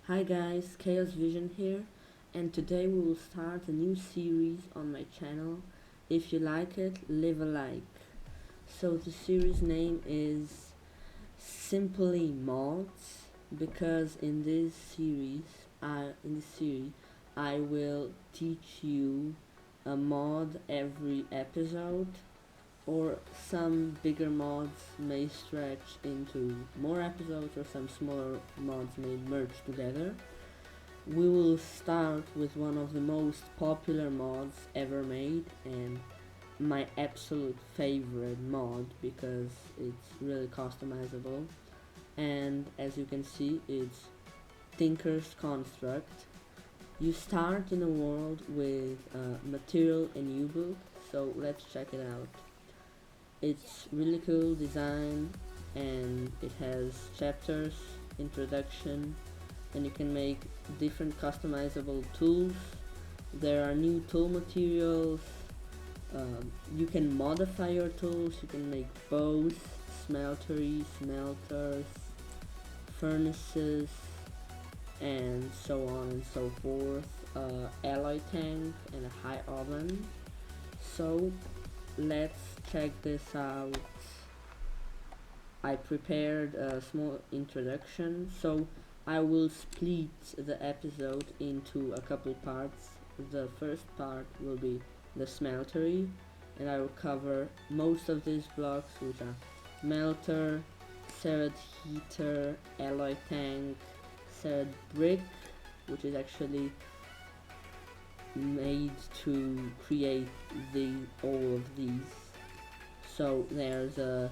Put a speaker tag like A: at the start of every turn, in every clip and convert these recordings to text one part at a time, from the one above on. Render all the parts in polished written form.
A: Hi guys, Chaos Vision here, and today we will start a new series on my channel. If you like it, leave a like. So the series name is Simply Mods because in this series I will teach you a mod every episode, or some bigger mods may stretch into more episodes, or some smaller mods may merge together. We will start with one of the most popular mods ever made, and my absolute favorite mod because it's really customizable. And as you can see, it's Tinker's Construct. You start in a world with material and U-book, so let's check it out. It's really cool design, and it has chapters, introduction, and you can make different customizable tools. There are new tool materials. You can modify your tools. You can make bows, smelters, furnaces, and so on and so forth. Alloy tank and a high oven. So let's check this out. I prepared a small introduction, so I will split the episode into a couple parts. The first part will be the smeltery, and I will cover most of these blocks, which are melter, serret heater, alloy tank, serret brick, which is actually made to create all of these. So there's a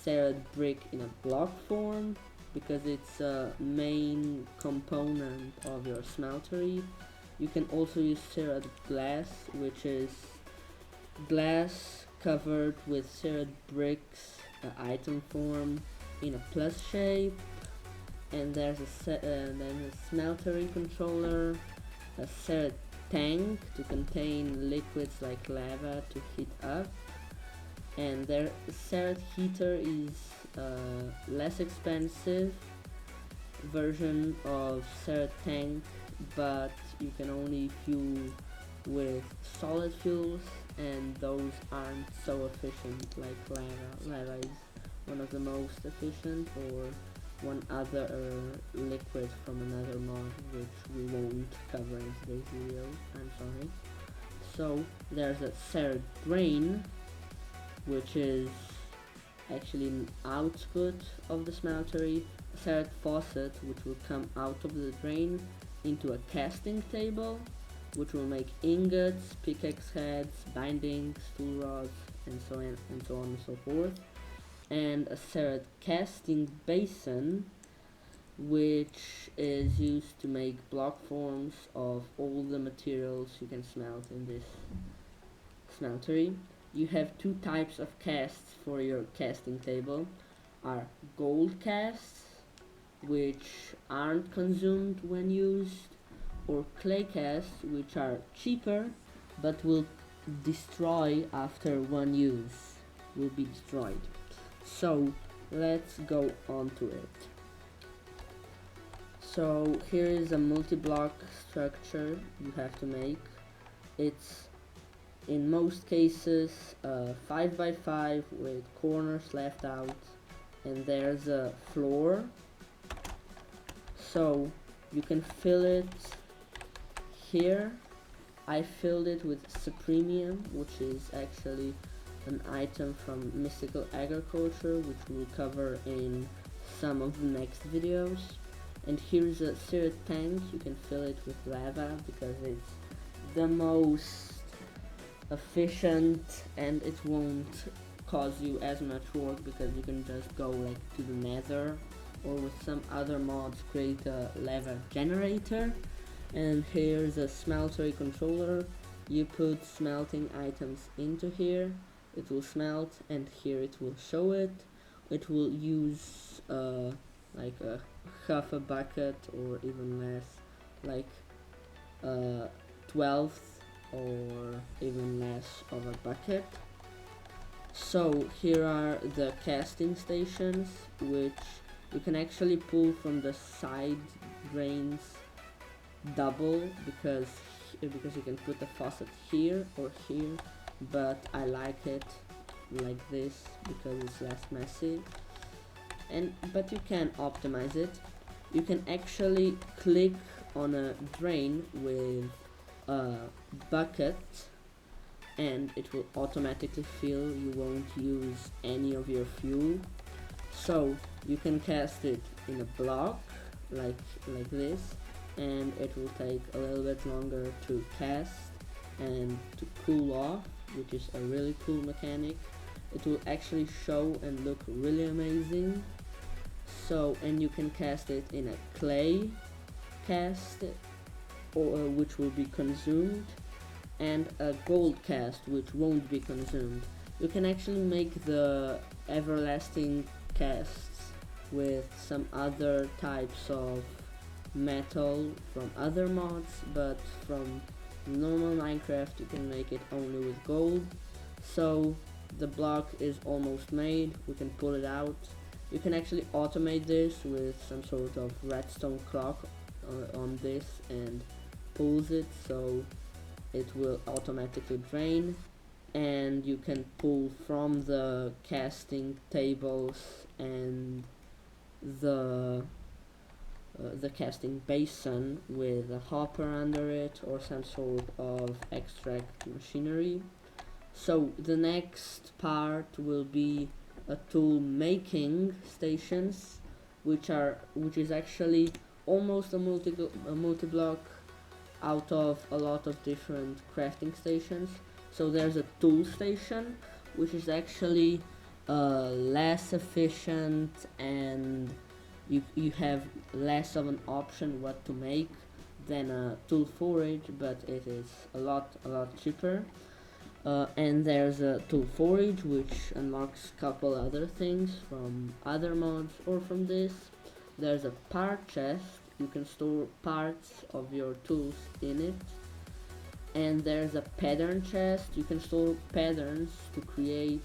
A: serret brick in a block form because it's a main component of your smeltery. You can also use serret glass, which is glass covered with serret bricks, item form in a plus shape. And there's then a smeltery controller, a serret tank to contain liquids like lava to heat up, and their serret heater is a less expensive version of serret tank, but you can only fuel with solid fuels, and those aren't so efficient like lava. Lava is one of the most efficient, or one other liquid from another mod which we won't cover in today's video, I'm sorry. So there's a serret drain, which is actually an output of the smeltery, a serret faucet which will come out of the drain into a casting table, which will make ingots, pickaxe heads, bindings, tool rods, and so on and so forth, and a serret casting basin, which is used to make block forms of all the materials you can smelt in this smeltery. You have two types of casts for your casting table, are gold casts, which aren't consumed when used, or clay casts, which are cheaper but will destroy after one use, will be destroyed. So let's go on to it. So here is a multi-block structure you have to make. It's in most cases 5 by 5 with corners left out, and there's a floor, so you can fill it here. I filled it with Supremium, which is actually an item from Mystical Agriculture, which we'll cover in some of the next videos. And here's a serret tank. You can fill it with lava because it's the most efficient, and it won't cause you as much work because you can just go like to the nether, or with some other mods create a lava generator. And here's a smeltery controller. You put smelting items into here, it will smelt, and here it will show it. It will use like a half a bucket or even less, like 12th or even less of a bucket. So here are the casting stations, which You can actually pull from the side drains double because you can put the faucet here or here, but I like it like this because it's less messy. But you can optimize it. You can actually click on a drain with a bucket and it will automatically fill. You won't use any of your fuel. So you can cast it in a block like this, and it will take a little bit longer to cast and to cool off, which is a really cool mechanic. It will actually show and look really amazing. So, and you can cast it in a clay cast, or which will be consumed, and a gold cast which won't be consumed. You can actually make the everlasting casts with some other types of metal from other mods, but from normal Minecraft you can make it only with gold. So the block is almost made, we can pull it out. You can actually automate this with some sort of redstone clock on this and pulls it so it will automatically drain, and you can pull from the casting tables and the casting basin with a hopper under it or some sort of extract machinery. So the next part will be a tool making stations, which is actually almost a multi-block out of a lot of different crafting stations. So there's a tool station, which is actually less efficient, and you have less of an option what to make than a tool forage, but it is a lot cheaper. And there's a tool forage which unlocks a couple other things from other mods or from this. There's a part chest, you can store parts of your tools in it. And there's a pattern chest, you can store patterns to create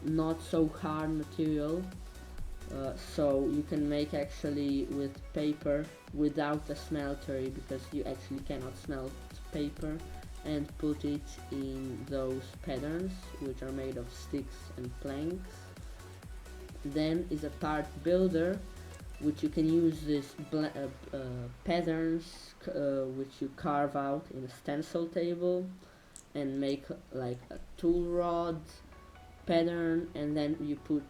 A: not so hard material. So you can make actually with paper without a smeltery, because you actually cannot smelt paper, and put it in those patterns which are made of sticks and planks. Then is a part builder, which you can use this patterns which you carve out in a stencil table and make like a tool rod pattern, and then you put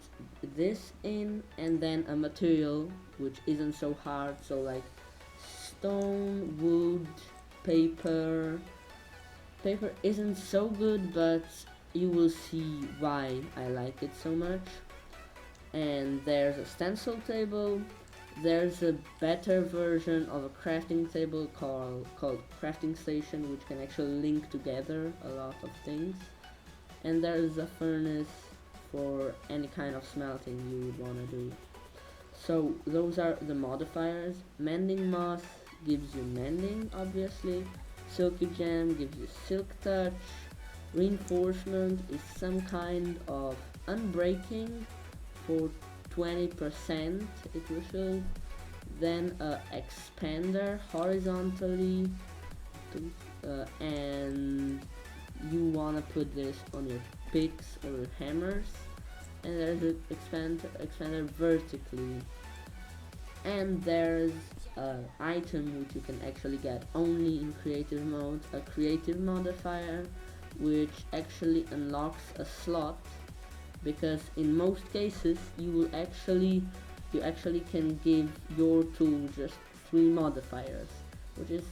A: this in, and then a material which isn't so hard, so like stone, wood, paper isn't so good, but you will see why I like it so much. And there's a stencil table. There's a better version of a crafting table called crafting station, which can actually link together a lot of things. And there's a furnace for any kind of smelting you would want to do. So those are the modifiers. Mending moss gives you mending, obviously. Silky Gem gives you silk touch. Reinforcement is some kind of unbreaking for 20% it will show. Then expander horizontally and you wanna put this on your picks or your hammers. And there's an expander vertically. And there's an item which you can actually get only in creative mode, a creative modifier, which actually unlocks a slot, because in most cases you actually can give your tool just 3 modifiers, which is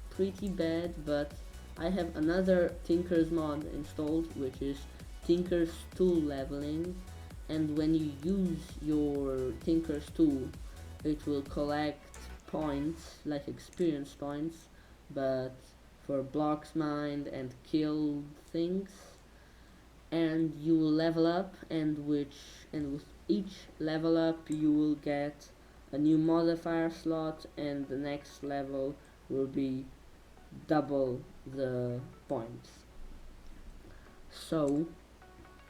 A: pretty bad. But I have another Tinker's mod installed, which is Tinker's tool leveling, and when you use your Tinker's tool it will collect points like experience points, but for blocks mined and killed things, and you will level up, and with each level up you will get a new modifier slot, and the next level will be double the points. So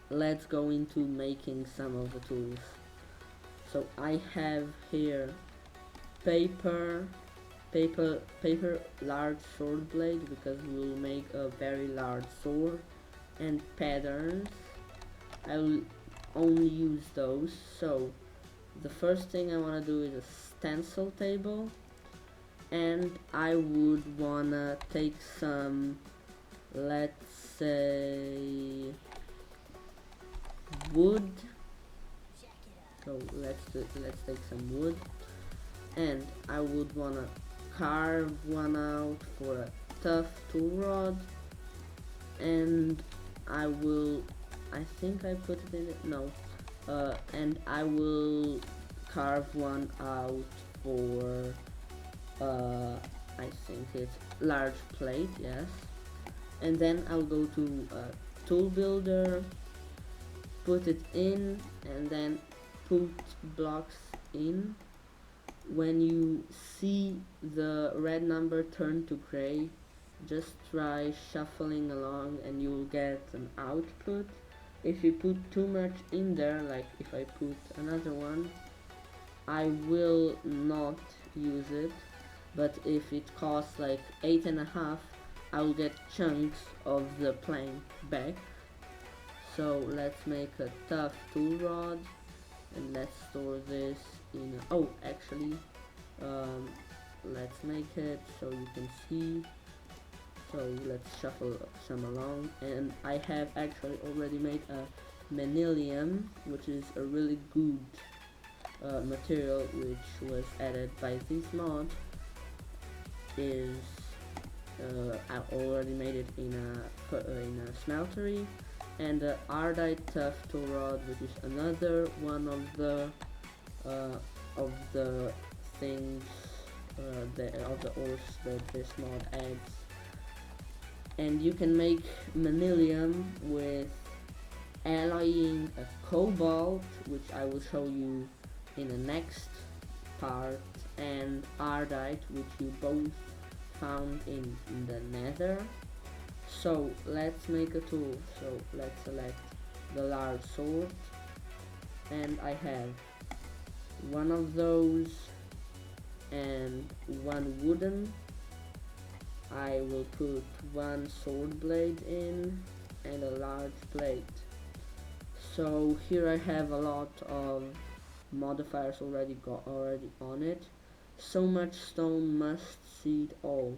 A: let's go into making some of the tools. So I have here paper, paper large sword blade, because we'll make a very large sword, and patterns. I will only use those. So the first thing I want to do is a stencil table, and I would wanna take some, let's say, wood. So let's take some wood, and I would wanna carve one out for a tough tool rod, and I think I put it in it, no, and I will carve one out for I think it's large plate, yes, and then I'll go to tool builder, put it in, and then put blocks in. When you see the red number turn to gray, just try shuffling along and you'll get an output. If you put too much in there, like if I put another one, I will not use it, but if it costs like 8.5, I'll get chunks of the plank back. So let's make a tough tool rod, and let's store this in a, oh actually let's make it so you can see. So let's shuffle some along, and I have actually already made a manilium, which is a really good material which was added by this mod. Is I already made it in a smeltery, and the Ardite tough tool rod, which is another one of the things of the ores that this mod adds. And you can make manilium with alloying a cobalt, which I will show you in the next part, and Ardite, which you both found in the nether. So let's make a tool. So let's select the large sword, and I have one of those and one wooden. I will put one sword blade in and a large plate. So here I have a lot of modifiers already on it. So much stone must seed all.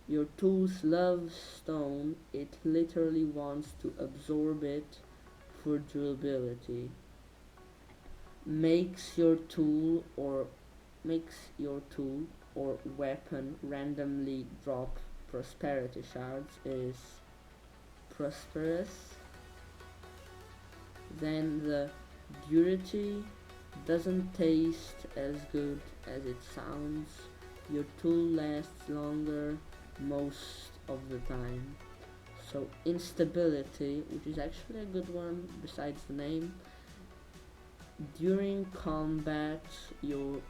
A: Your tools love stone, it literally wants to absorb it for durability. Makes your tool or weapon randomly drop prosperity shards is prosperous. Then the durity doesn't taste as good as it sounds. Your tool lasts longer most of the time. So instability, which is actually a good one besides the name. During combat you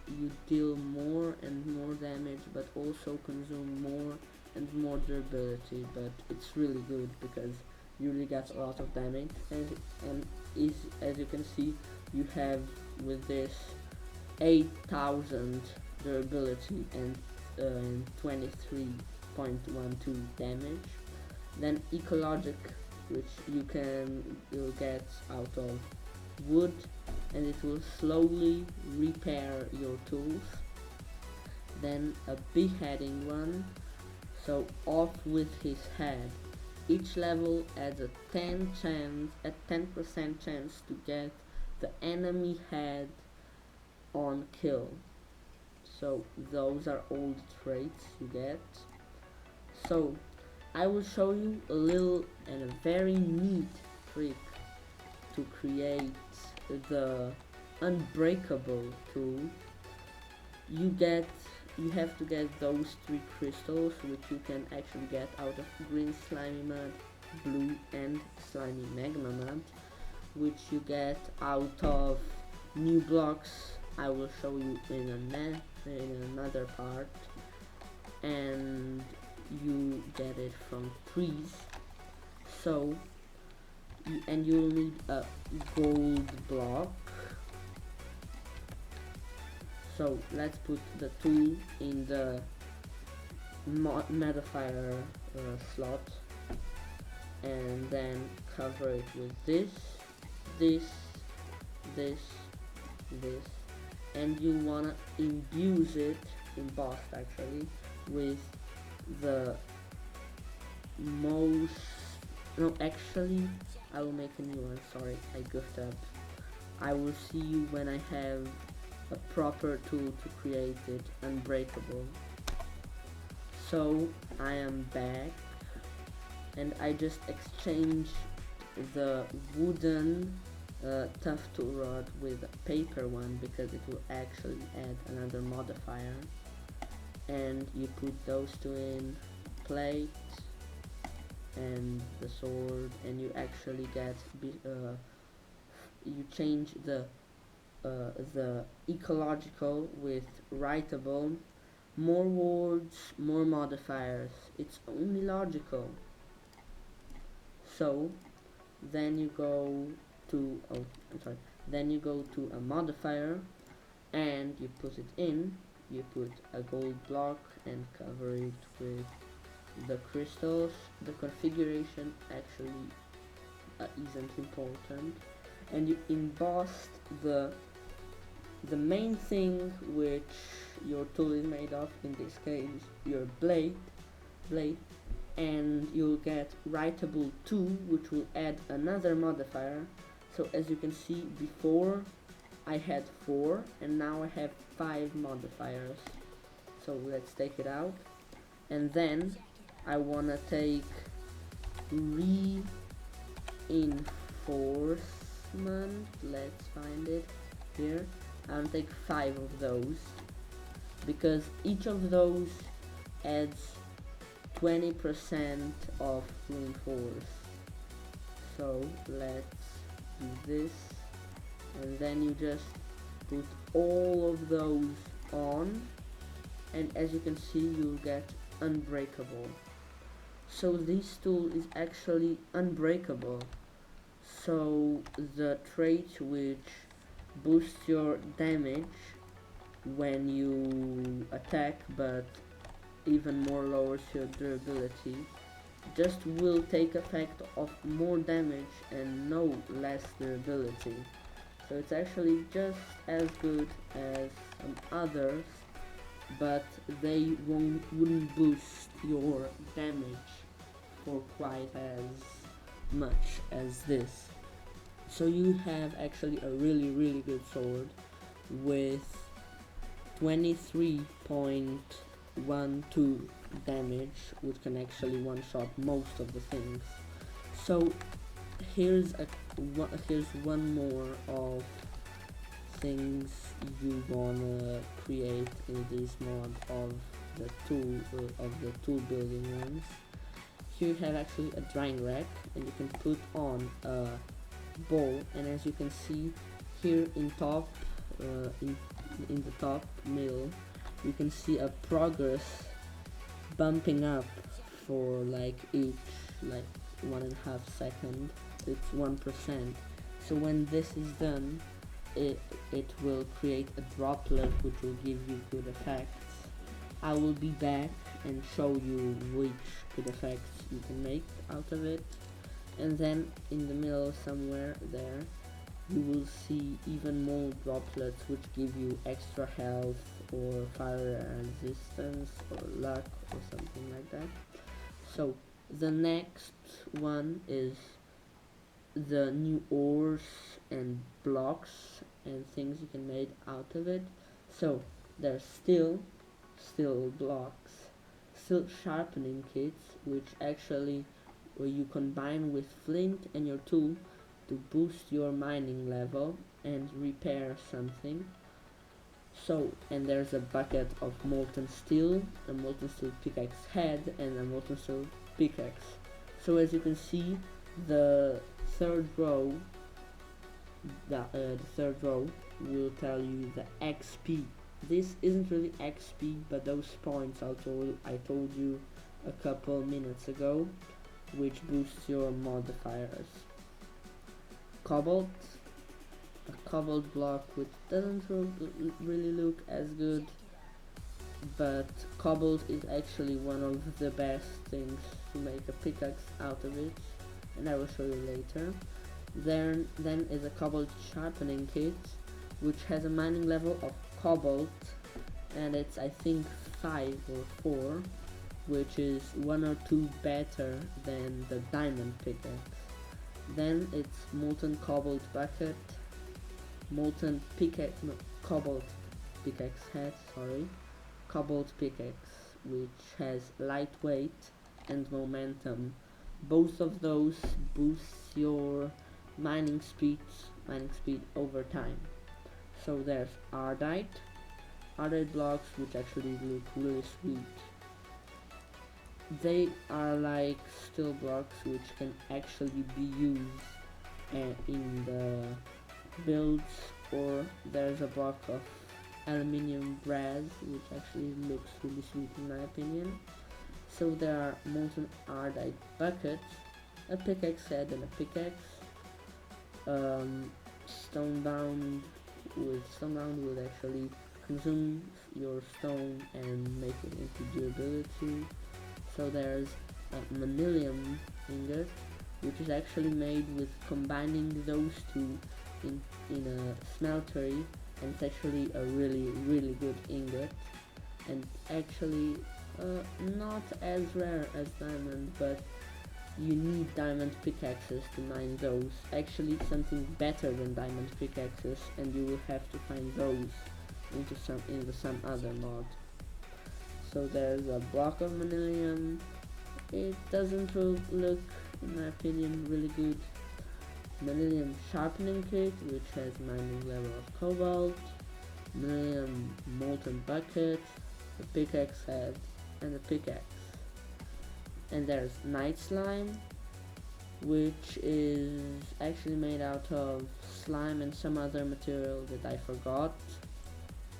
A: deal more and more damage, but also consume more and more durability, but it's really good because you really get a lot of damage, and as you can see, you have with this 8,000 durability and 23.12 damage. Then ecologic, which you'll get out of wood, and it will slowly repair your tools. Then a beheading one, so off with his head. Each level adds a 10% chance to get the enemy head on kill. So those are all the traits you get. So I will show you a little and a very neat trick to create the unbreakable tool. You have to get those 3 crystals, which you can actually get out of green slimy mud, blue and slimy magma mud, which you get out of new blocks. I will show you in another part, and you get it from trees. So you'll need a gold block, So let's put the tool in the modifier slot, and then cover it with this, this, this, this, and you wanna emboss it, actually, with the most, no, actually, I will make a new one, sorry, I goofed up. I will see you when I have a proper tool to create it unbreakable. So I am back, and I just exchanged the wooden tough tool rod with a paper one because it will actually add another modifier. And you put those two in, plate and the sword, and you actually get you change the ecological with writable. More words, more modifiers. It's only logical. So then you go to then you go to a modifier and you put it in. You put a gold block and cover it with the crystals. The configuration actually isn't important, and you embossed the main thing which your tool is made of, in this case your blade, and you'll get writable 2, which will add another modifier. So as you can see, before I had 4 and now I have 5 modifiers. So let's take it out, and then I wanna take reinforcement. Let's find it here. I'll take 5 of those because each of those adds 20% of reinforce. So let's do this, and then you just put all of those on, and as you can see, you'll get unbreakable. So this tool is actually unbreakable. So the trait which boosts your damage when you attack, but even more lowers your durability, just will take effect of more damage and no less durability. So it's actually just as good as some others, but they wouldn't boost your damage for quite as much as this. So you have actually a really good sword with 23.12 damage, which can actually one-shot most of the things. So here's one more of things you wanna create in this mod of the tool building ones. Here you have actually a drying rack, and you can put on a bowl, and as you can see here in top in the top middle, you can see a progress bumping up for like each 1.5 second. It's 1%. So when this is done, it will create a droplet which will give you good effects. I will be back and show you which good effects you can make out of it, and then in the middle somewhere there you will see even more droplets which give you extra health or fire resistance or luck or something like that. So the next one is the new ores and blocks and things you can make out of it. So there's still blocks, still sharpening kits, which actually where you combine with flint and your tool to boost your mining level and repair something. So, and there's a bucket of molten steel, a molten steel pickaxe head, and a molten steel pickaxe. So as you can see, the third row will tell you the XP. This isn't really XP, but those points I told you a couple minutes ago, which boosts your modifiers. Cobalt, a cobbled block which doesn't really look as good, but cobbled is actually one of the best things to make a pickaxe out of it, and I will show you later. Then is a cobalt sharpening kit, which has a mining level of cobalt, and it's I think 5 or 4, which is 1 or 2 better than the diamond pickaxe. Then it's molten cobalt bucket, molten pickaxe, no, cobalt pickaxe head, sorry, cobalt pickaxe, which has lightweight and momentum. Both of those boost your mining speed over time. So there's ardite blocks, which actually look really sweet. They are like steel blocks which can actually be used in the builds, or there's a block of aluminium brass which actually looks really sweet in my opinion. So there are molten ardite buckets, a pickaxe head and a pickaxe, stone bound would actually consume your stone and make it into durability. So there's a manilium ingot, which is actually made with combining those two in a smeltery, and it's actually a really good ingot, and actually not as rare as diamond, but you need diamond pickaxes to mine those. Actually something better than diamond pickaxes, and you will have to find those into some other mod. So there's a block of manilium. It doesn't look, in my opinion, really good. Manilium sharpening kit, which has mining level of cobalt, manilium molten bucket, a pickaxe head, and a pickaxe. And there's night slime, which is actually made out of slime and some other material that I forgot.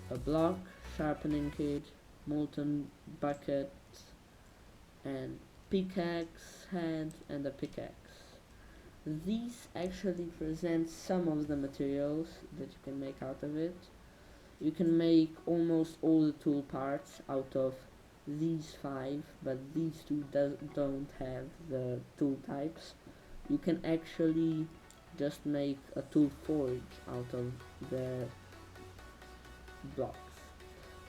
A: A block, sharpening kit, molten bucket, and pickaxe head, and a pickaxe. These actually present some of the materials that you can make out of it. You can make almost all the tool parts out of these 5, but these 2 don't have the tool types. You can actually just make a tool forge out of the blocks.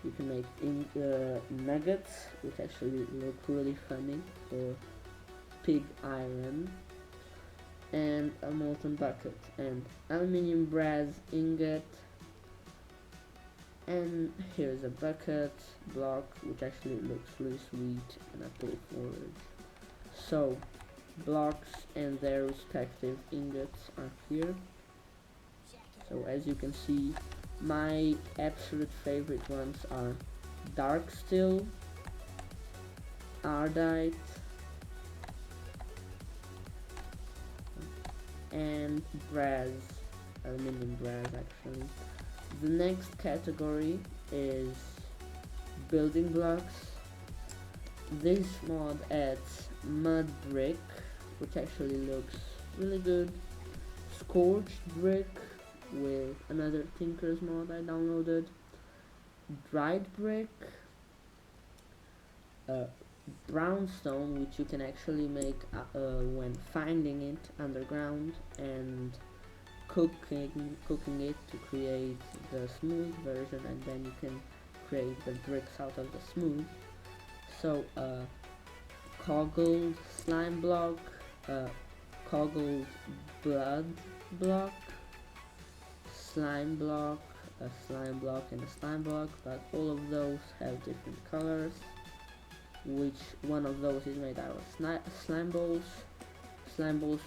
A: You can make nuggets, which actually look really funny, for pig iron, and a molten bucket, and aluminium brass ingot, and here's a bucket block which actually looks really sweet, and a tool forge. So blocks and their respective ingots are here. So as you can see, my absolute favorite ones are dark steel, ardite, and brass, aluminium brass actually. The next category is building blocks. This mod adds mud brick, which actually looks really good, scorched brick with another Tinker's mod I downloaded, dried brick, brownstone, which you can actually make when finding it underground and cooking it to create the smooth version, and then you can create the bricks out of the smooth. So coggled slime block, coggled blood block, slime block, a slime block, and a slime block, but all of those have different colors. Which one of those is made out of slime balls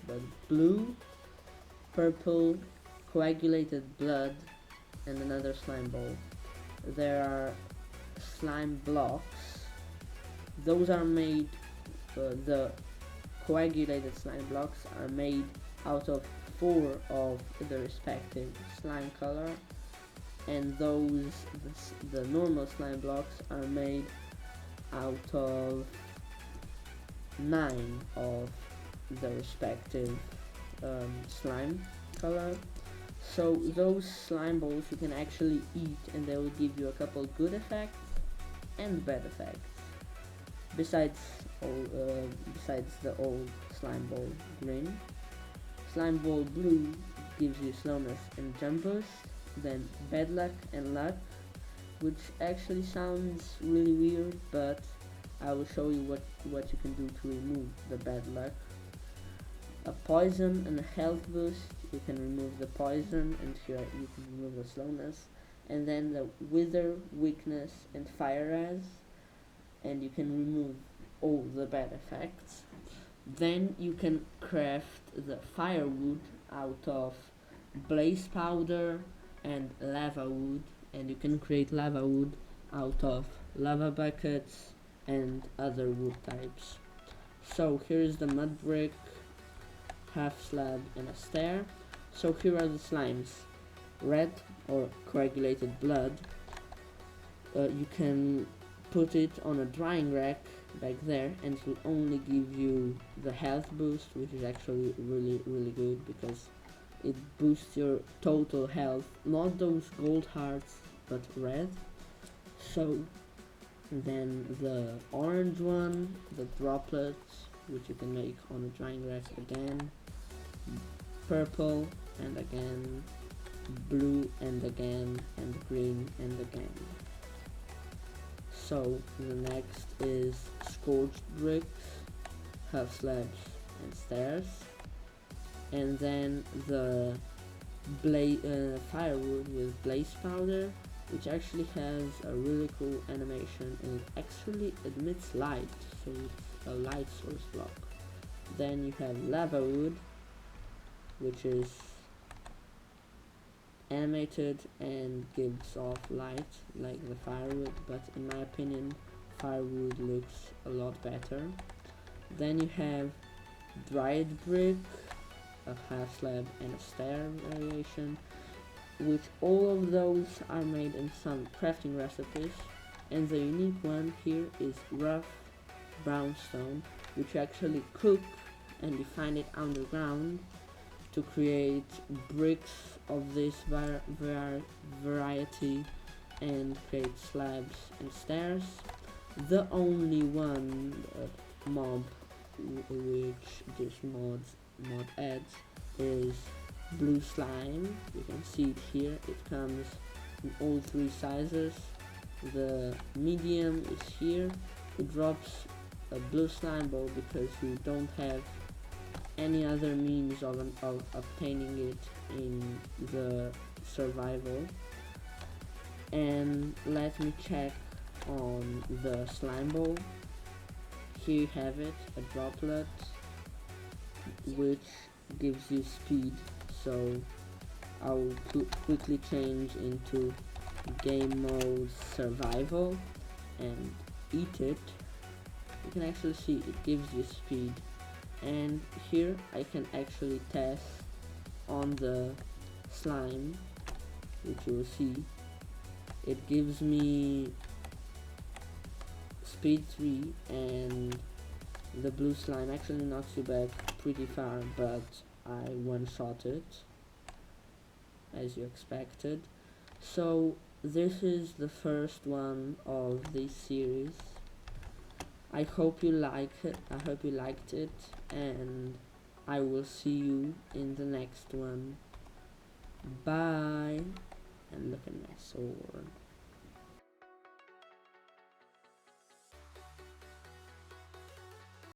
A: but blue, purple, coagulated blood, and another slime ball. There are slime blocks. Those are made, the coagulated slime blocks are made out of 4 of the respective slime color, and the normal slime blocks are made out of 9 of the respective slime color. So those slime balls you can actually eat, and they will give you a couple good effects and bad effects. Besides besides the old slime ball green, slime ball blue gives you slowness and jump boost. Then bad luck and luck, which actually sounds really weird, but I will show you what you can do to remove the bad luck. A poison and a health boost, you can remove the poison, and here you can remove the slowness. And then the wither, weakness and fire res, and you can remove all the bad effects. Then you can craft the firewood out of blaze powder and lava wood, and you can create lava wood out of lava buckets and other wood types. So here is the mud brick, half slab and a stair. So here are the slimes. Red or coagulated blood, you can put it on a drying rack back there, and it will only give you the health boost, which is actually really good because it boosts your total health, not those gold hearts but red. So then the orange one, the droplets, which you can make on a drying rack again, purple and again, blue and again, and green and again. So the next is scorched bricks, half slabs and stairs, and then the firewood with blaze powder, which actually has a really cool animation, and it actually emits light, so it's a light source block. Then you have lava wood, which is animated and gives off light like the firewood, but in my opinion firewood looks a lot better. Then you have dried brick, a half slab and a stair variation, which all of those are made in some crafting recipes, and the unique one here is rough brownstone, which you actually cook and you find it underground to create bricks of this variety and create slabs and stairs. The only one mob which this mod adds is blue slime. You can see it here. It comes in all three sizes. The medium is here. It drops a blue slime ball because you don't have any other means of obtaining it in the survival. And let me check on the slime ball. Here you have it, a droplet which gives you speed, so I'll quickly change into game mode survival and eat it. You can actually see it gives you speed, and here I can actually test on the slime, which you will see. It gives me speed 3, and the blue slime actually knocks you back pretty far, but I one-shot it as you expected. So this is the first one of this series. I hope you like it. I hope you liked it, and I will see you in the next one. Bye. And look at my sword.